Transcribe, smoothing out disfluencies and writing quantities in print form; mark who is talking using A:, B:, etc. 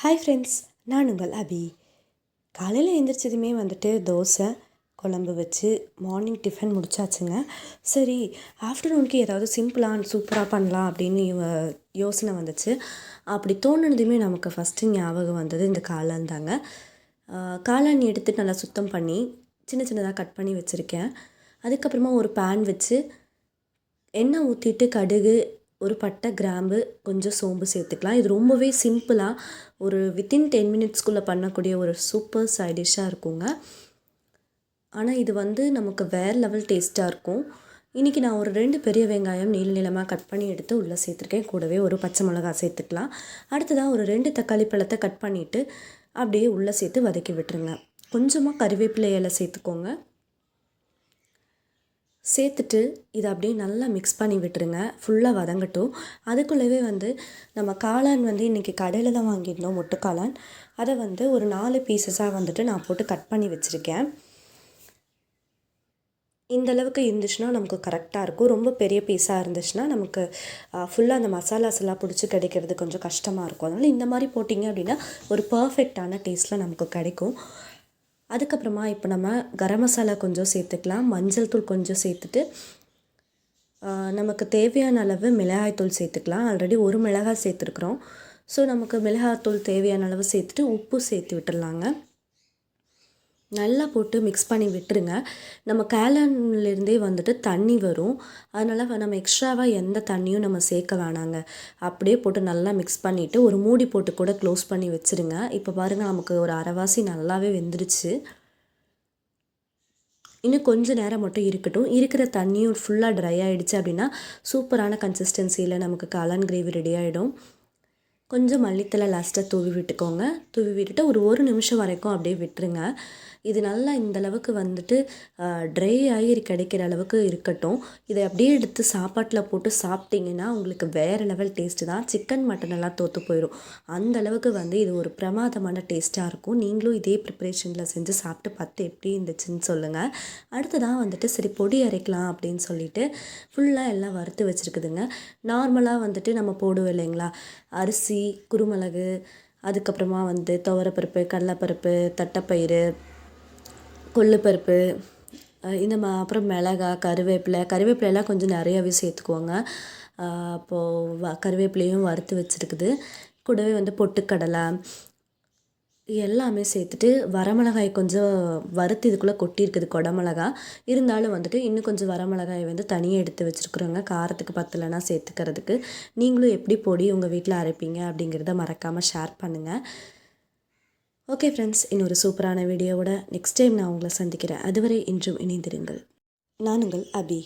A: Hi friends, நான் உங்கள் அபி. காலையில் எழுந்திரிச்சதுமே தோசை குழம்பு வச்சு மார்னிங் டிஃபன் முடிச்சாச்சுங்க. சரி, ஆஃப்டர்நூனுக்கு ஏதாவது சிம்பிளாக சூப்பராக பண்ணலாம் அப்படின்னு யோசனை வந்துச்சு. அப்படி தோணுனதுமே நமக்கு ஃபஸ்ட்டு ஞாபகம் வந்தது இந்த காளான் தாங்க. காளான் எடுத்து நல்லா சுத்தம் பண்ணி சின்ன சின்னதாக கட் பண்ணி வச்சுருக்கேன். அதுக்கப்புறமா ஒரு பேன் வச்சு எண்ணெய் ஊற்றிட்டு கடுகு, ஒரு பட்டை, கிராம்பு, கொஞ்சம் சோம்பு சேர்த்துக்கலாம். இது ரொம்பவே சிம்பிளாக ஒரு வித்தின் 10 மினிட்ஸ்குள்ளே பண்ணக்கூடிய ஒரு சூப்பர் சைட் டிஷ்ஷாக இருக்குங்க. ஆனால் இது நமக்கு வேறு லெவல் டேஸ்ட்டாக இருக்கும். இன்றைக்கி நான் ஒரு 2 பெரிய வெங்காயம் நீளமாக கட் பண்ணி எடுத்து உள்ளே சேர்த்துருக்கேன். கூடவே ஒரு பச்சை மிளகாய் சேர்த்துக்கலாம். அடுத்ததாக ஒரு 2 தக்காளி பழத்தை கட் பண்ணிவிட்டு அப்படியே உள்ளே சேர்த்து வதக்கி விட்டுருங்க. கொஞ்சமாக கறிவேப்பிலை இலை சேர்த்துக்கோங்க. சேர்த்துட்டு இதை அப்படியே நல்லா மிக்ஸ் பண்ணி விட்டுருங்க. ஃபுல்லாக வதங்கட்டும். அதுக்குள்ளவே நம்ம காளான் இன்றைக்கி கடையில் தான் வாங்கியிருந்தோம், மொட்டு காளான். அதை ஒரு 4 பீசஸாக நான் போட்டு கட் பண்ணி வச்சுருக்கேன். இந்தளவுக்கு இருந்துச்சுன்னா நமக்கு கரெக்டாக இருக்கும். ரொம்ப பெரிய பீஸாக இருந்துச்சுன்னா நமக்கு ஃபுல்லாக அந்த மசாலாஸ் எல்லாம் பிடிச்சி கிடைக்கிறது கொஞ்சம் கஷ்டமாக இருக்கும். அதனால் இந்த மாதிரி போட்டிங்க அப்படின்னா ஒரு பர்ஃபெக்டான டேஸ்ட்டில் நமக்கு கிடைக்கும். அதுக்கப்புறமா இப்போ நம்ம கரம் மசாலா கொஞ்சம் சேர்த்துக்கலாம். மஞ்சள் தூள் கொஞ்சம் சேர்த்துட்டு நமக்கு தேவையான அளவு மிளகாய்த்தூள் சேர்த்துக்கலாம். ஆல்ரெடி ஒரு மிளகாய் சேர்த்துருக்குறோம். ஸோ நமக்கு மிளகாய்த்தூள் தேவையான அளவு சேர்த்துட்டு உப்பு சேர்த்து விட்டுடலாங்க. நல்லா போட்டு மிக்ஸ் பண்ணி விட்டுருங்க. நம்ம காளான்லேருந்தே தண்ணி வரும். அதனால் நம்ம எக்ஸ்ட்ராவாக எந்த தண்ணியும் நம்ம சேர்க்க வேணாங்க. அப்படியே போட்டு நல்லா மிக்ஸ் பண்ணிவிட்டு ஒரு மூடி போட்டு கூட க்ளோஸ் பண்ணி வச்சுருங்க. இப்போ பாருங்கள், நமக்கு ஒரு அரைவாசி நல்லாவே வெந்துருச்சு. இன்னும் கொஞ்சம் நேரம் மட்டும் இருக்கட்டும். இருக்கிற தண்ணியும் ஃபுல்லாக ட்ரை ஆகிடுச்சு அப்படின்னா சூப்பரான கன்சிஸ்டன்சியில் நமக்கு காளான் கிரேவி ரெடி ஆகிடும். கொஞ்சம் மல்லித்தலை லாஸ்ட்டாக தூவி விட்டுக்கோங்க. தூவி விட்டுட்டு ஒரு நிமிஷம் வரைக்கும் அப்படியே விட்டுருங்க. இது நல்லா இந்தளவுக்கு ட்ரை ஆகி கிடைக்கிற அளவுக்கு இருக்கட்டும். இதை அப்படியே எடுத்து சாப்பாட்டில் போட்டு சாப்பிட்டிங்கன்னா உங்களுக்கு வேறு லெவல் டேஸ்ட்டு தான். சிக்கன் மட்டன் எல்லாம் தோற்று போயிடும். அந்தளவுக்கு இது ஒரு பிரமாதமான டேஸ்ட்டாக இருக்கும். நீங்களும் இதே ப்ரிப்ரேஷனில் செஞ்சு சாப்பிட்டு பார்த்து எப்படி இருந்துச்சுன்னு சொல்லுங்கள். அடுத்ததான் சரி பொடி அரைக்கலாம் அப்படின்னு சொல்லிட்டு ஃபுல்லாக எல்லாம் வறுத்து வச்சுருக்குதுங்க. நார்மலாக நம்ம போடுவோம் இல்லைங்களா, அரிசி, குருமிளகு, அதுக்கப்புறமா துவரப்பருப்பு, கடலைப்பருப்பு, தட்டைப்பயிறு, கொள்ளுப்பருப்பு, அப்புறம் மிளகாய், கருவேப்பிலையெல்லாம் கொஞ்சம் நிறையாவே சேர்த்துக்குவோங்க. அப்போது கருவேப்பிலையும் வறுத்து வச்சுருக்குது. கூடவே பொட்டுக்கடலை எல்லாமே சேர்த்துட்டு வரமிளகாய் கொஞ்சம் வறுத்து இதுக்குள்ளே கொட்டியிருக்குது, கொடமிளகா. இருந்தாலும் இன்னும் கொஞ்சம் வரமிளகாய் தனியாக எடுத்து வச்சுருக்குறோங்க, காரத்துக்கு பத்தலைன்னா சேர்த்துக்கிறதுக்கு. நீங்களும் எப்படி பொடி உங்கள் வீட்டில் அரைப்பீங்க அப்படிங்கிறத மறக்காமல் ஷேர் பண்ணுங்கள். ஓகே ஃப்ரெண்ட்ஸ், இன்னொரு சூப்பரான வீடியோவோட நெக்ஸ்ட் டைம் நான் உங்களை சந்திக்கிறேன். அதுவரை இன்றும் இணைந்திருங்கள். நான் உங்கள் அபி.